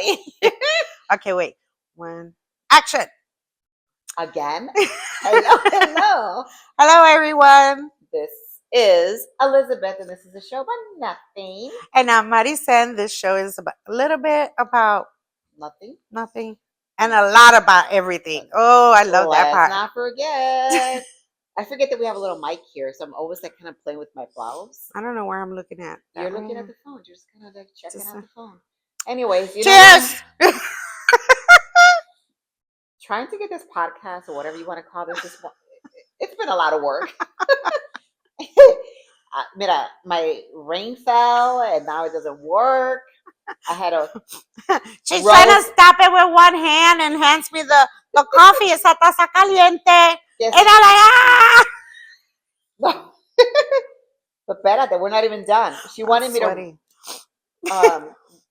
everybody. Okay, wait. One. Action. Again. Hello. Hello, everyone. This is Elizabeth, and this is a show about nothing. And I'm Maricen. This show is about a little bit about nothing, and a lot about everything. Oh, I love that part. Let's not forget. I forget that we have a little mic here, so I'm always like kind of playing with my blouse. I don't know where I'm looking at. You're looking at the phone. You're just kind of like checking out the phone. Anyways, you cheers. know, trying to get this podcast or whatever you want to call this, it's been a lot of work. Mira, my ring fell and now it doesn't work. I had a. She's trying to stop it with one hand and hands me the coffee. Esa taza caliente. Yes. And I'm like, ah! No. But espérate, we're not even done. She wanted me to.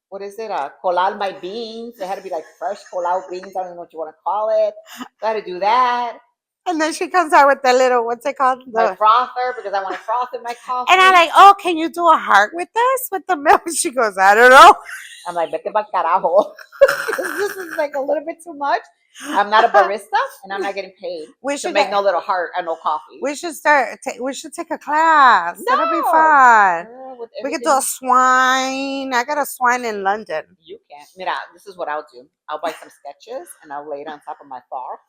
What is it? Colar my beans. They had to be like fresh colado beans. I don't know what you want to call it. So I had to do that. And then she comes out with the little, what's it called? My frother, because I want to froth in my coffee. And I'm like, oh, can you do a heart with this? With the milk? She goes, I don't know. I'm like, vete pa'l carajo. This is like a little bit too much. I'm not a barista, and I'm not getting paid to make no little heart and no coffee. We should we should take a class. No. That'll be fun. We could do a swine. I got a swine in London. You can't. Mira, this is what I'll do. I'll buy some sketches, and I'll lay it on top of my bar.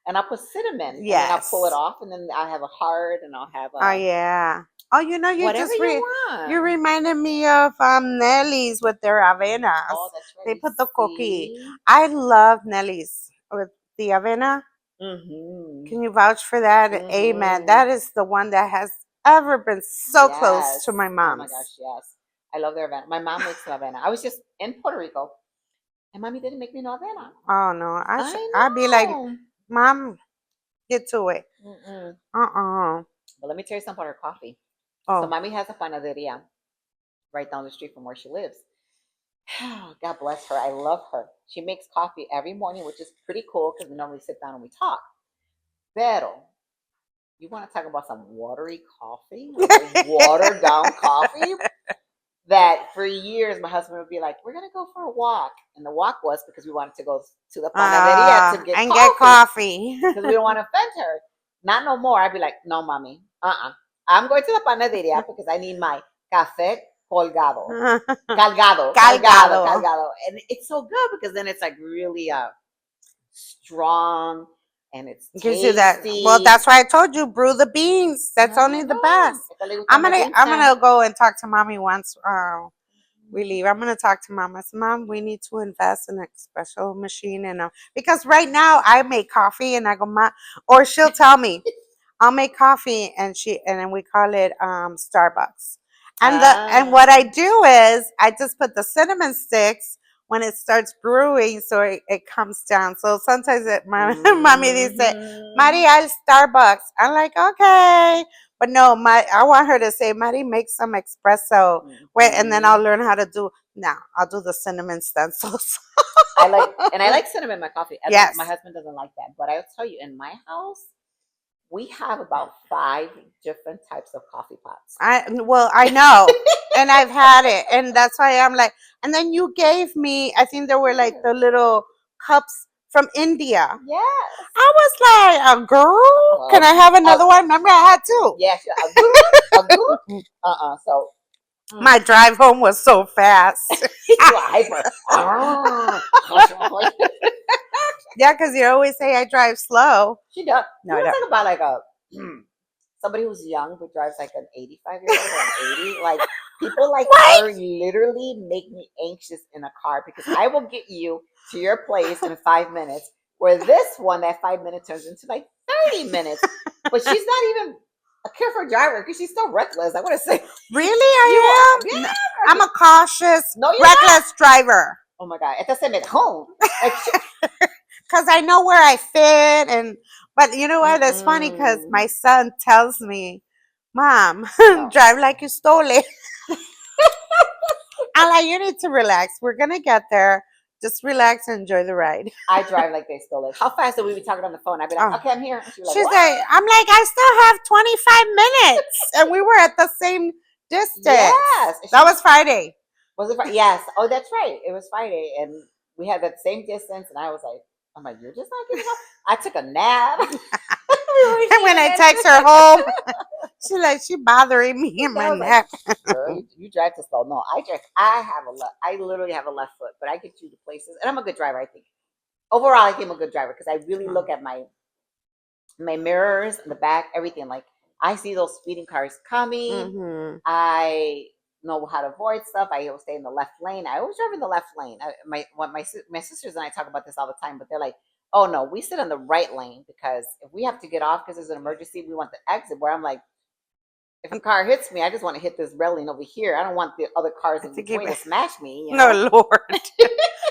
And I'll put cinnamon. Yes. And I'll pull it off, and then I'll have a heart, and I'll have a... Oh, yeah. Oh, you know, you whatever just want. You reminded me of Nelly's with their avenas. Oh, that's right. They put the cookie. I love Nelly's with the avena. Mm-hmm. Can you vouch for that? Mm-hmm. Amen. That is the one that has ever been so close to my mom's. Oh, my gosh, yes. I love their avena. My mom makes the avena. I was just in Puerto Rico, and Mommy didn't make me no avena. Oh, no. I'd be like... Mom, get to it. But let me tell you something about her coffee. Oh. So Mommy has a panaderia right down the street from where she lives. God bless her. I love her. She makes coffee every morning, which is pretty cool because we normally sit down and we talk. Pero, you want to talk about some watery coffee? Like watered down coffee? That for years my husband would be like, we're going to go for a walk. And the walk was because we wanted to go to the panaderia to get coffee. Because we don't want to offend her. Not no more. I'd be like, no, Mommy. I'm going to the panaderia because I need my café colgado. Calgado. And it's so good because then it's like really strong. And it's tasty. You that. Well, that's why I told you, brew the beans. That's only the best. I'm gonna go and talk to Mommy once we leave. I'm gonna talk to Mom. I said, Mom, we need to invest in a special machine, and because right now I make coffee and I go, Mom, or she'll tell me, I'll make coffee, and then we call it Starbucks. And what I do is I just put the cinnamon sticks when it starts brewing, so it comes down. So sometimes Mommy they say, Mari, I'll Starbucks. I'm like, okay. But no, I want her to say, Mari, make some espresso. Wait, and then I'll learn how to do, I'll do the cinnamon stencils. I like cinnamon in my coffee. Yes. My husband doesn't like that. But I'll tell you, in my house, we have about 5 different types of coffee pots. I know. And I've had it. And that's why I'm like, and then you gave me, I think there were like the little cups from India. Yes. I was like, a girl? Can I have another one? Remember, I had 2. Yes. So. My drive home was so fast. Yeah, because you always say I drive slow. She does. No, I don't. Talk about like somebody who's young who drives like an 85-year-old or an 80. Like people like her literally make me anxious in a car because I will get you to your place in 5 minutes. Where this one, that 5 minutes turns into like 30 minutes. But she's not even a careful driver because she's so reckless. I want to say, really? Are you? Yeah. I'm a cautious, reckless driver. Oh my God! Esta se me home. Because I know where I fit, but you know what? It's funny because my son tells me, Mom, drive like you stole it. I'm like, you need to relax. We're going to get there. Just relax and enjoy the ride. I drive like they stole it. How fast would we be talking on the phone? I'd be like, okay, I'm here. She's like, I'm like, I still have 25 minutes. And we were at the same distance. Yes. That was Friday. Was it Friday? Yes. Oh, that's right. It was Friday. And we had that same distance, and I'm like, you're just not getting home. I took a nap. And when I text her home, she's like, she bothering me in my nap. Girl, you drive too slow. No, I drive. I literally have a left foot, but I get you to places, and I'm a good driver. I think overall, I think I'm a good driver because I really look at my mirrors in the back, everything. Like I see those speeding cars coming. Mm-hmm. I know how to avoid stuff. I always stay in the left lane. I always drive in the left lane. My sisters and I talk about this all the time, but they're like, "Oh no, we sit in the right lane because if we have to get off because there's an emergency, we want the exit." Where I'm like, if a car hits me, I just want to hit this railing over here. I don't want the other cars in between to smash me. You know? No, Lord.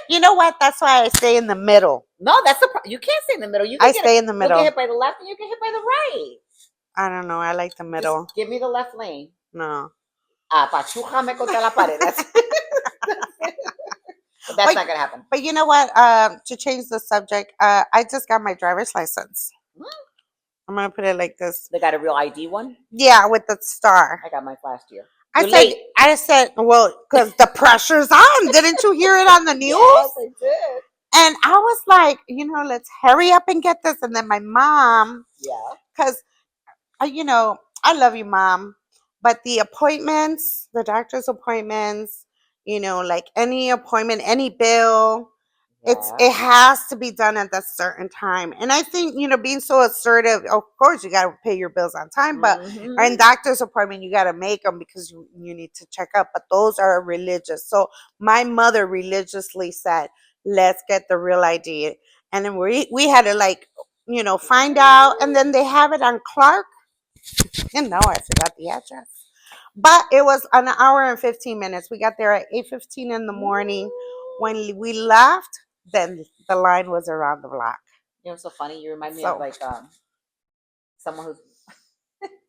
You know what? That's why I stay in the middle. No, that's you can't stay in the middle. I stay in the middle. You get hit by the left and you get hit by the right. I don't know. I like the middle. Just give me the left lane. No. Apachújame contra la pared. That's not gonna happen. But you know what? To change the subject, I just got my driver's license. I'm gonna put it like this. They got a real ID one? Yeah, with the star. I got mine last year. I said, well, because the pressure's on. Didn't you hear it on the news? Yes, I did. And I was like, let's hurry up and get this. And then my mom, because, I love you, Mom. But the appointments, the doctor's appointments, like any appointment, any bill, it has to be done at that certain time. And I think, being so assertive, of course, you got to pay your bills on time, but in doctor's appointment, you got to make them because you need to check up. But those are religious. So my mother religiously said, let's get the real ID. And then we had to find out. And then they have it on Clark. And no, I forgot the address. But it was an hour and 15 minutes. We got there at 8:15 in the morning. When we left, then the line was around the block. You know what's so funny? You remind me of someone who's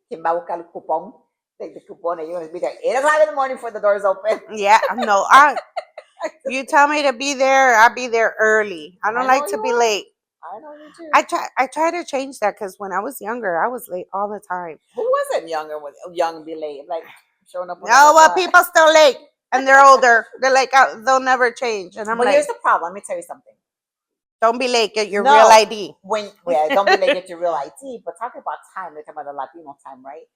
quien va a buscar el cupón. Take the coupon and you're going to be there 8 o'clock in the morning before the doors open. Yeah, no, you tell me to be there, I'll be there early. I don't like to be late. I know you too. I try to change that because when I was younger, I was late all the time. Who wasn't younger? Was young and be late? Like showing up. No, well, people still late and they're older. They're like, they'll never change. And I'm like, here's the problem. Let me tell you something. Don't be late. Get your real ID. Don't be late. Get your real ID. But talking about time, they're talking about the Latino time, right?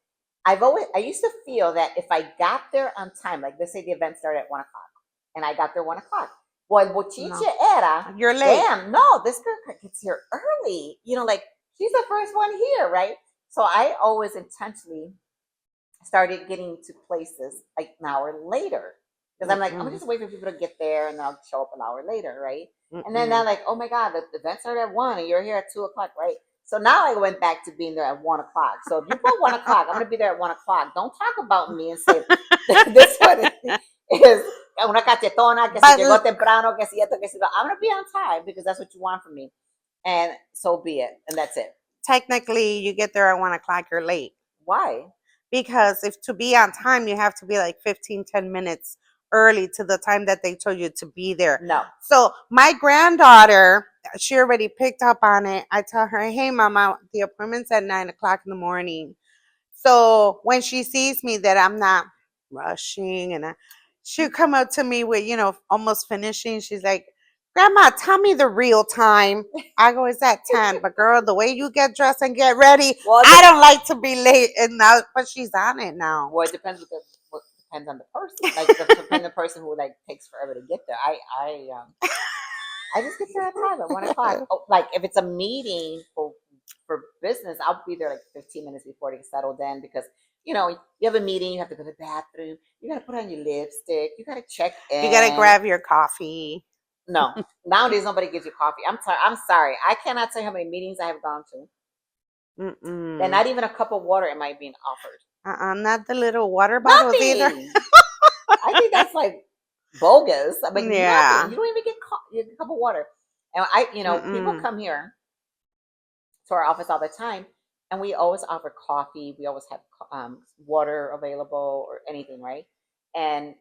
I used to feel that if I got there on time, like let's say the event started at 1 o'clock, and I got there 1 o'clock. Well, bochinche era. You're late. Damn, no, this girl gets here early. Like she's the first one here, right? So I always intentionally started getting to places like an hour later. Because I'm like, I'm just waiting for people to get there and then I'll show up an hour later, right? And then they're like, oh my God, the event started at 1 and you're here at 2 o'clock, right? So now I went back to being there at 1 o'clock. So if you put 1 o'clock, I'm going to be there at 1 o'clock. Don't talk about me and say, this one is una cachetona, que si llegó temprano, que si esto, que si no. I'm going to be on time because that's what you want from me. And so be it. And that's it. Technically, you get there at 1 o'clock, you're late. Why? Because if to be on time, you have to be like 10 minutes early to the time that they told you to be there. No. So my granddaughter, she already picked up on it. I tell her, hey, Mama, the appointment's at 9 o'clock in the morning. So when she sees me that I'm not rushing and she'll come up to me with, almost finishing. She's like, Grandma, tell me the real time. I go, it's at 10. But girl, the way you get dressed and get ready, I don't like to be late. And now, but she's on it now. Well, it depends depends on the person. Like depends on the person who takes forever to get there. I just get there at time at 1 o'clock. Oh, like if it's a meeting for business, I'll be there like 15 minutes before they get settled in because you have a meeting, you have to go to the bathroom, you gotta put on your lipstick, you gotta check in. You gotta grab your coffee. No. Nowadays nobody gives you coffee. I'm sorry. I cannot tell you how many meetings I have gone to. And not even a cup of water am I being offered. Not the little water bottles either. I think that's like bogus. I mean, yeah. You don't even get a cup of water. And people come here to our office all the time, and we always offer coffee. We always have water available or anything, right? And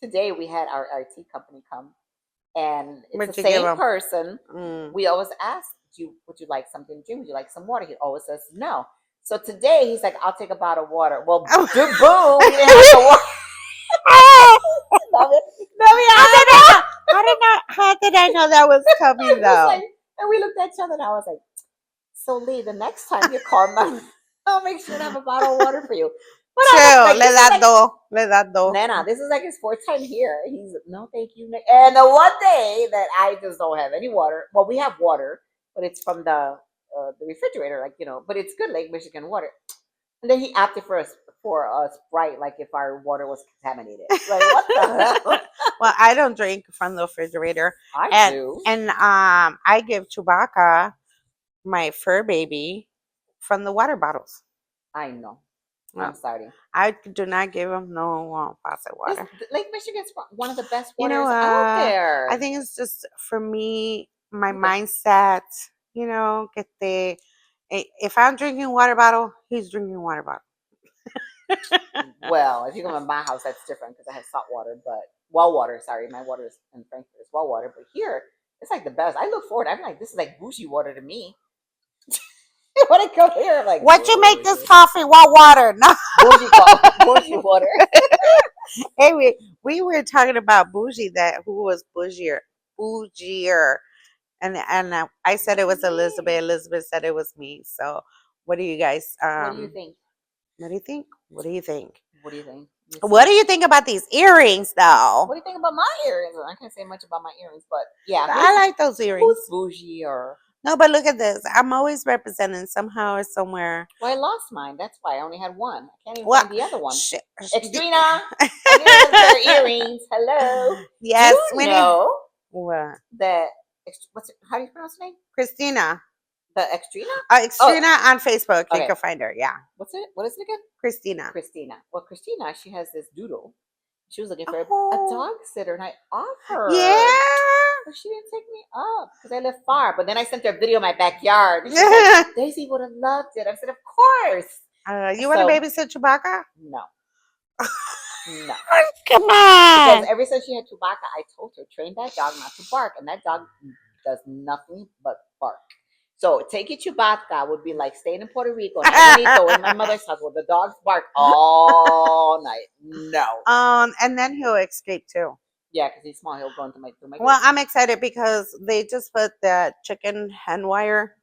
today we had our IT company come, and it's the same person. We always ask, would you like something to drink? Would you like some water? He always says no. So today he's like, I'll take a bottle of water. Well, boom, he didn't have the water. How How did I know that was coming though? And we looked at each other, and I was like, "So Lee, the next time you call me, I'll make sure to have a bottle of water for you." But True, I was like, le da do, le da do. Nana, this is like his fourth time here. He's no, thank you. And the one day that I just don't have any water. Well, we have water, but it's from the refrigerator, like but it's good Lake Michigan water. And then he opted for a Sprite, like if our water was contaminated. Like what the hell? Well, I don't drink from the refrigerator. I do. And I give Chewbacca, my fur baby, from the water bottles. I know. No, I'm sorry. I do not give him no faucet water. Lake Michigan's one of the best You know, waters out there. I think it's just for me, my mindset. You know, if I'm drinking water bottle, he's drinking water bottle. Well, if you come to my house, that's different because I have salt water, but well water. Sorry, my water is in Frankfurt is well water, but here it's like the best. I look forward. I'm like, this is like bougie water to me. When I come here, I'm like, what you make this coffee? What water? No, bougie water. Hey, we were talking about bougie. That who was bougier, and I said it was Elizabeth. Elizabeth said it was me. So, what do you guys? What do you think? What do you think? What do you think? What do you think? What do you think about these earrings, though? What do you think about my earrings? I can't say much about my earrings, but yeah, I like those earrings. Who's bougie or? No, but look at this. I'm always representing somehow or somewhere. Well, I lost mine. That's why I only had one. I can't even find the other one. Extrina, earrings. Hello. Yes. You know what? That how do you pronounce her name? Christina. The Extrina? Extrina on Facebook. You can find her. Yeah. What's it? What is it again? Christina. Christina. Well, Christina, she has this doodle. She was looking for a dog sitter, and I offered. Yeah. But she didn't take me up because I live far. But then I sent her a video of my backyard. She said, Daisy would have loved it. I said, of course. You want to babysit Chewbacca? No. No. Come on. Because ever since she had Chewbacca, I told her, train that dog not to bark. And that dog does nothing but bark. So taking Chewbacca would be like staying in Puerto Rico in my mother's house where the dogs bark all night. No. And then he'll escape too. Yeah, because he's small. He'll go into my Well, I'm excited because they just put the chicken hen wire,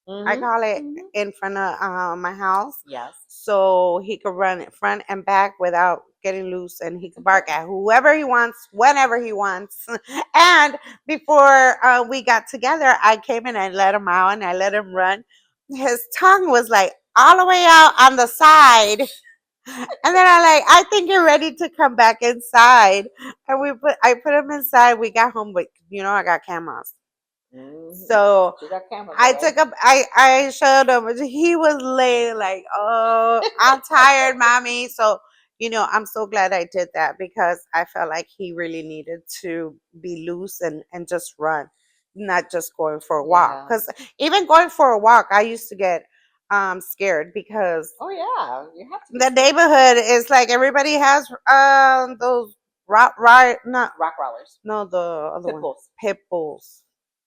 I call it, in front of my house. Yes. So he could run it front and back without getting loose, and he could bark at whoever he wants, whenever he wants. And before we got together, I came and I let him out and I let him run. His tongue was like all the way out on the side. And then I think you're ready to come back inside. And I put him inside. We got home, but I got cameras. So I showed him. He was laying like, oh, I'm tired, mommy. So I'm so glad I did that because I felt like he really needed to be loose and just run, not just going for a walk. Because even going for a walk, I used to get scared because you have to the neighborhood is like everybody has those not rock rollers. No, the other one, pit bulls.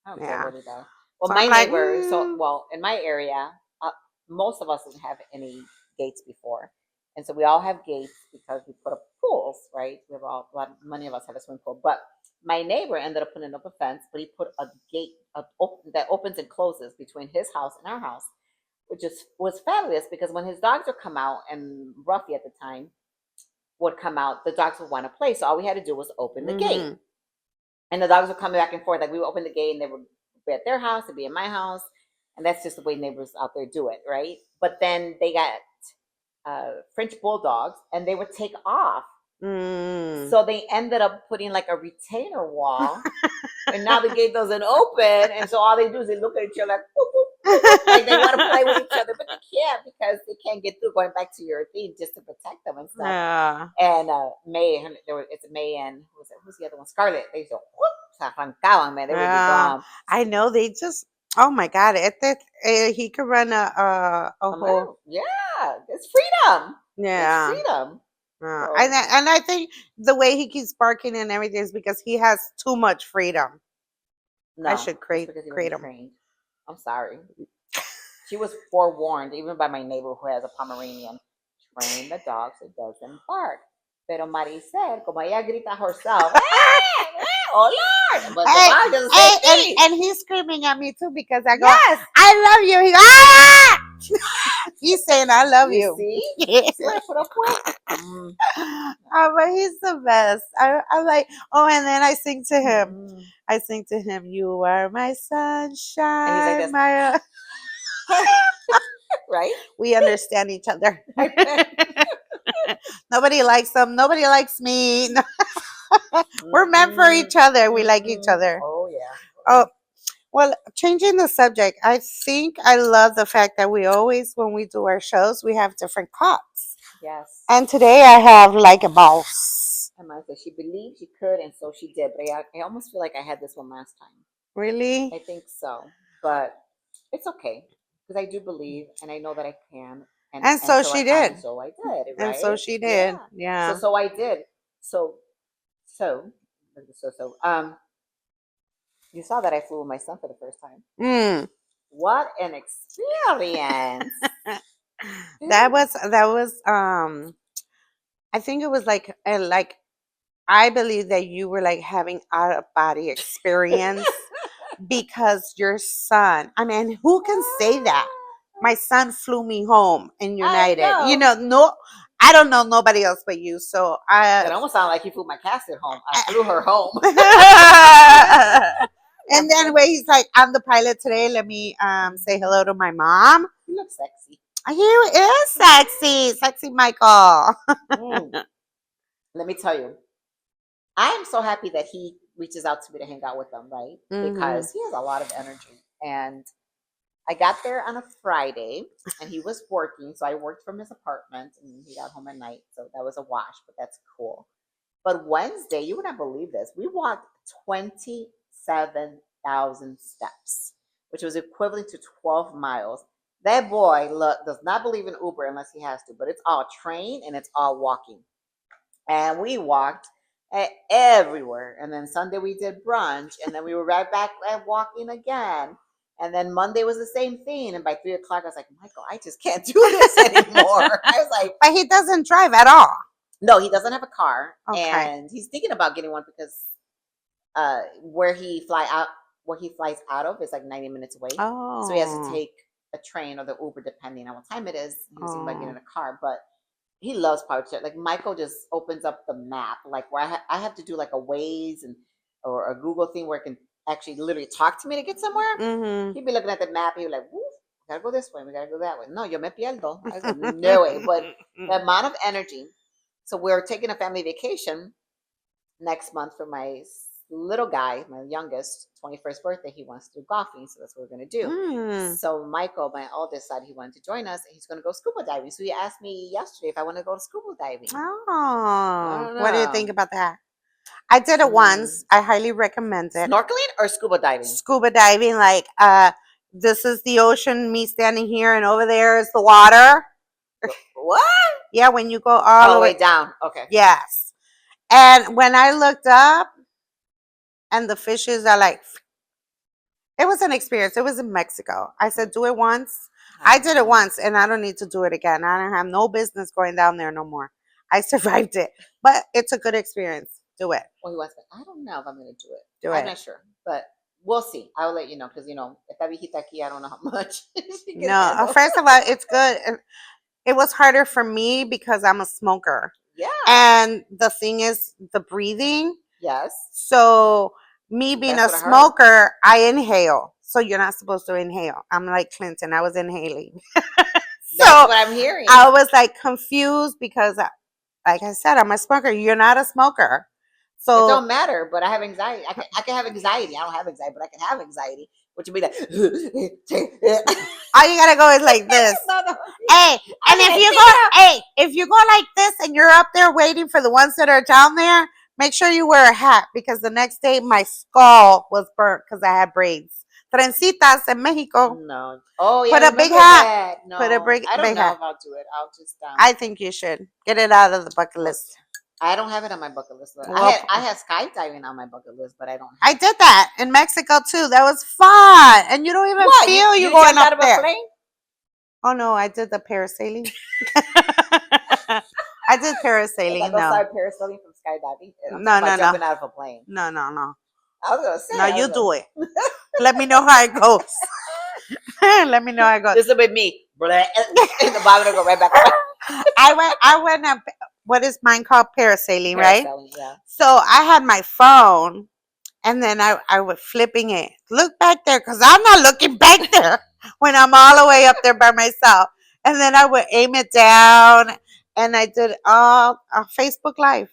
I don't care what it does. Well, my neighbor, in my area, most of us didn't have any gates before. And so we all have gates because we put up pools, right? Many of us have a swimming pool. But my neighbor ended up putting up a fence, but he put a gate that opens and closes between his house and our house, which was fabulous because when his dogs would come out, and Ruffy at the time would come out, the dogs would want to play. So all we had to do was open the gate. And the dogs would come back and forth. Like we would open the gate and they would be at their house and be in my house. And that's just the way neighbors out there do it, right? But then they got French bulldogs and they would take off. So they ended up putting like a retainer wall. And now the gate doesn't open. And so all they do is they look at each other like, whoop, whoop, whoop, like they want to play with each other, but they can't because they can't get through, going back to your theme just to protect them and stuff. Yeah. And May, it's May and who's the other one? Scarlet. They just arrancaban, man. They would be gone. I know, they just, oh my God. He could run a whole. Yeah, it's freedom. Yeah. It's freedom. And I think the way he keeps barking and everything is because he has too much freedom. No, I should create him. Trained. I'm sorry. She was forewarned, even by my neighbor who has a Pomeranian. Train the dog so it doesn't bark. Pero Marie said, como ella grita herself, Oh Lord! But the Hey, bar doesn't say hey, me. and he's screaming at me too because I go, Yes. I love you. He goes, ah! He's saying I love You you. see? You see what I put up with? Mm, Oh, but he's the best. I'm like, oh, and then I sing to him. mm. I sing to him, you are my And he's like sunshine, this, my. right? We understand each other. I bet. Nobody likes them. Nobody likes me. We're meant for Mm-mm, each other. We like each mm-mm. other. Oh yeah. Oh Oh, yeah. well, changing the subject, I think I love the fact that we always, when we do our shows, we have different cups. Yes. And today I have like a boss. And Mine said she believed she could, and so she did. But I almost feel like I had this one last time. Really? I think so, but it's okay because I do believe, and I know that I can, And so she did. and so I did, And so right? she did. Yeah. Yeah. So I did. So so you saw that I flew with my son for the first time. Mm. What an experience! That was I think it was like I believe that you were like having out of body experience because your son, I mean, who can say that? My son flew me home in I United. You know. know, no, I don't know nobody else but you. So It almost sounded like he flew my casket home. I flew her home. and then when he's like, I'm the pilot today. Let me say hello to my mom. You look sexy. He is sexy, sexy Michael. Mm. Let me tell you, I am so happy that he reaches out to me to hang out with them, right? Hmm. Because he has a lot of energy. And I got there on a Friday and he was working. So I worked from his apartment and he got home at night. So that was a wash, but that's cool. But Wednesday, you would not believe this. We walked 27,000 steps, which was equivalent to 12 miles. That boy does not believe in Uber unless he has to, but it's all train and it's all walking. And we walked everywhere. And then Sunday we did brunch, and then we were right back at walking again. And then Monday was the same thing. And by 3 o'clock, I was like, Michael, I just can't do this anymore. I was like, But he doesn't drive at all. no, he doesn't have a car, Okay. and he's thinking about getting one because where he flies out of is like 90 minutes away. So he has to Oh. take a train or the Uber depending on what time it is. He was thinking about getting Oh. a car, but he loves power trip. Like Michael just opens up the map, like where I have to do like a Waze and or a Google thing where it can actually literally talk to me to get somewhere. Mm-hmm. He'd be looking at the map. He'd be like, "Woo, we gotta go this way. We gotta go that way." No, yo me pierdo. I go no way. But the amount of energy. So we're taking a family vacation next month for my little guy, my youngest, 21st birthday. He wants to do golfing, so that's what we're going to do. Mm. So Michael, my oldest, decided he wanted to join us, and he's going to go scuba diving. So he asked me yesterday if I want to go to scuba diving. I Oh. don't What do you think know. about that? I did it once. I highly recommend it. Snorkeling or scuba diving? Scuba diving, like this is the ocean, me standing here, and over there is the water. What? Yeah, when you go all Oh, the way way. down. Okay. Yes. And when I looked up, and the fishes are like, it was an experience. It was in Mexico. I said, do it once. I did it once, and I don't need to do it again. I don't have no business going down there no more. I survived it, but it's a good experience. Do it. Well, he wants, but I don't know if I'm going to do it. Do I'm it. not sure, but we'll see. I'll let you know because esta viejita aquí, I don't know how much she can No, handle. first of all, it's good. It was harder for me because I'm a smoker. Yeah. And the thing is the breathing. Yes. So me being That's a what I heard. smoker, I inhale. So you're not supposed to inhale. I'm like Clinton. I was inhaling. That's So what I'm hearing. I was like confused because, like I said, I'm a smoker. You're not a smoker. It So don't matter, but I have anxiety. I can have anxiety. I don't have anxiety, but I can have anxiety, which would be like. all you gotta go is like this. No. Hey, and if you go like this and you're up there waiting for the ones that are down there, make sure you wear a hat because the next day my skull was burnt because I had braids. Trencitas in Mexico. No. Oh yeah, Put I a big remember hat. that. No, Put a I don't big know hat. if I'll do it. I'll just I think you should get it out of the bucket list. I don't have it on my bucket list. Well, I had skydiving on my bucket list, but I don't. I did that in Mexico too. That was fun, and you don't even feel you going jumped up out of a there. plane? Oh no, I did the parasailing. I did parasailing. I No, started parasailing from skydiving. I'm no, talking about no, no, jumping out of a plane. no, no, no. I was gonna say. No, you do it. Let me know how it goes. Let me know how it goes. This will be me. And the bottom will go right back around. I went up, what is mine called? Parasailing, right? Yeah. So I had my phone and then I was flipping it. Look back there, because I'm not looking back there when I'm all the way up there by myself. And then I would aim it down and I did all Facebook Live.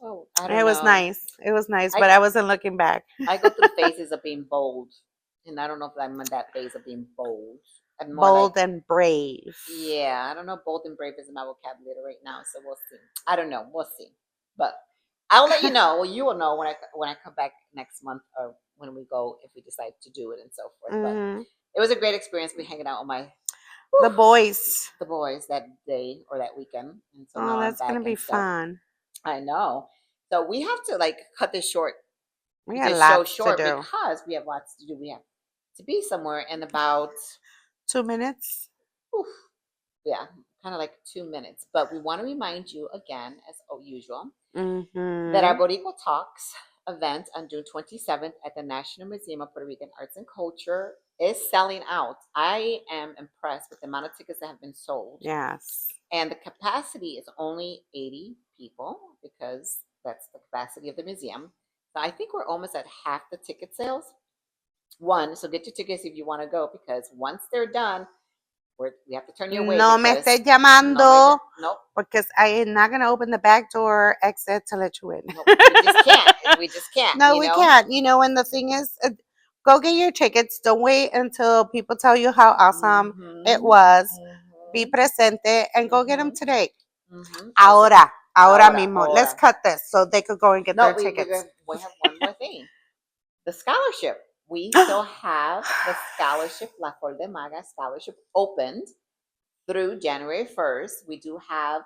Oh, I don't It was know. nice. It was nice, but I wasn't looking back. I go through phases of being bold, and I don't know if I'm in that phase of being bold. I'm more Bold like, and brave. yeah, I don't know. Bold and brave is in my vocabulary right now, so we'll see. I don't know. We'll see, but I'll let you know. Well, you will know when I come back next month or when we go if we decide to do it and so forth. But it was a great experience. We hanging out with my The boys. the boys that day or that weekend, and so now Oh, I'm that's back gonna be and stuff. fun. I know. So we have to like cut this short. We got This show lots to short do. because we have lots to do. We have to be somewhere in about 2 minutes. oof, yeah, kind of like 2 minutes. But we want to remind you again, as usual, that our Boricua Talks event on June 27th at the National Museum of Puerto Rican Arts and Culture is selling out. I am impressed with the amount of tickets that have been sold. Yes. And the capacity is only 80 people because that's the capacity of the museum. So I think we're almost at half the ticket sales. So get your tickets if you want to go because once they're done, we have to turn you away. No me because estés llamando. Nope. Because I am not gonna open the back door exit to let you in. Nope. We just can't. We just can't. No, we can't. You know, and the thing is, go get your tickets. Don't wait until people tell you how awesome it was. Be presente and go get them today. Ahora mismo. Let's cut this so they could go and get their tickets. We have one more thing. The scholarship. We still have the scholarship, La Flor de Maga scholarship opened through January 1st. We do have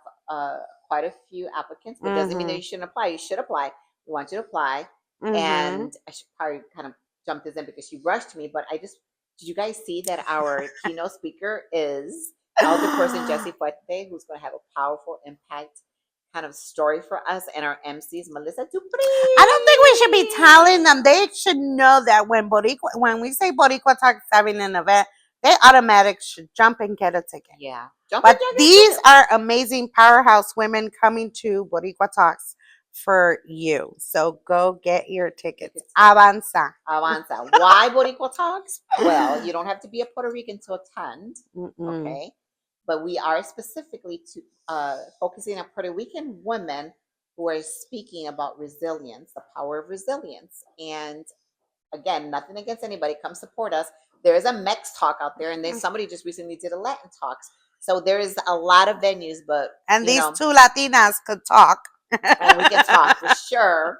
quite a few applicants, but it doesn't mean that you shouldn't apply. You should apply. We want you to apply. And I should probably kind of jump this in because she rushed me, but did you guys see that our keynote speaker is elder person Jessie Fuerte, who's going to have a powerful impact kind of story for us, and our MCs Melissa Dupree. I don't think we should be telling them. They should know that when we say Boricua Talks having an event, they automatically should jump and get a ticket. Yeah. But these are amazing powerhouse women coming to Boricua Talks for you. So go get your tickets. Avanza. Why Boricua Talks? Well, you don't have to be a Puerto Rican to attend. Okay. But we are specifically focusing on Puerto Rican women who are speaking about resilience, the power of resilience. And again, nothing against anybody. Come support us. There is a Mex talk out there, and then somebody just recently did a Latin talks. So there is a lot of venues, but these two Latinas could talk, and we can talk for sure.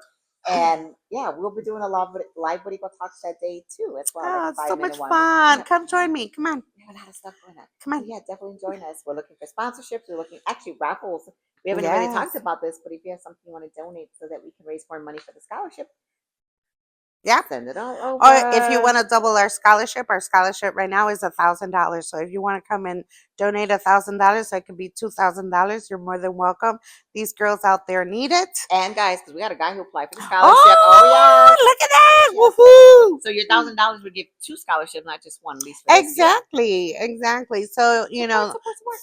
And yeah, we'll be doing a live Boricua Talks that day too as well. Oh, like so much fun! Come join me. Come on. We have a lot of stuff going on. Come on. So yeah, definitely join us. We're looking for sponsorships. We're looking actually raffles. We haven't really talked about this, but if you have something you want to donate so that we can raise more money for the scholarship, send it all over. Or if you want to double our scholarship right now is $1,000. So if you want to come and donate $1,000, so it could be $2,000. You're more than welcome. These girls out there need it. And guys, because we got a guy who applied for the scholarship. Oh yeah, look at that! Woohoo! So your $1,000 would give 2 scholarships, not just one. At least for exactly. So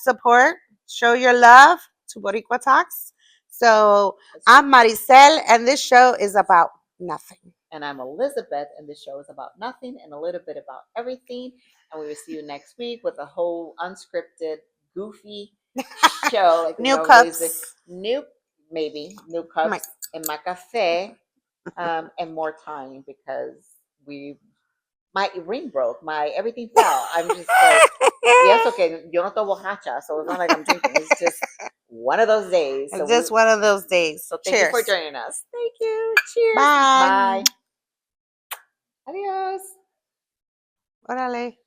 support. Show your love to Boricua Talks. So I'm Maricel, and this show is about nothing. And I'm Elizabeth, and this show is about nothing and a little bit about everything. And we will see you next week with a whole unscripted, goofy show. Like new cups. New cups in my cafe, and more time because my ring broke. Everything fell. I'm just like, yes, okay. Yo no tomo borracha, so it's not like I'm drinking. It's just one of those days. So just one of those days. So thank you for joining us. Thank you. Cheers. Bye. Adios. Órale.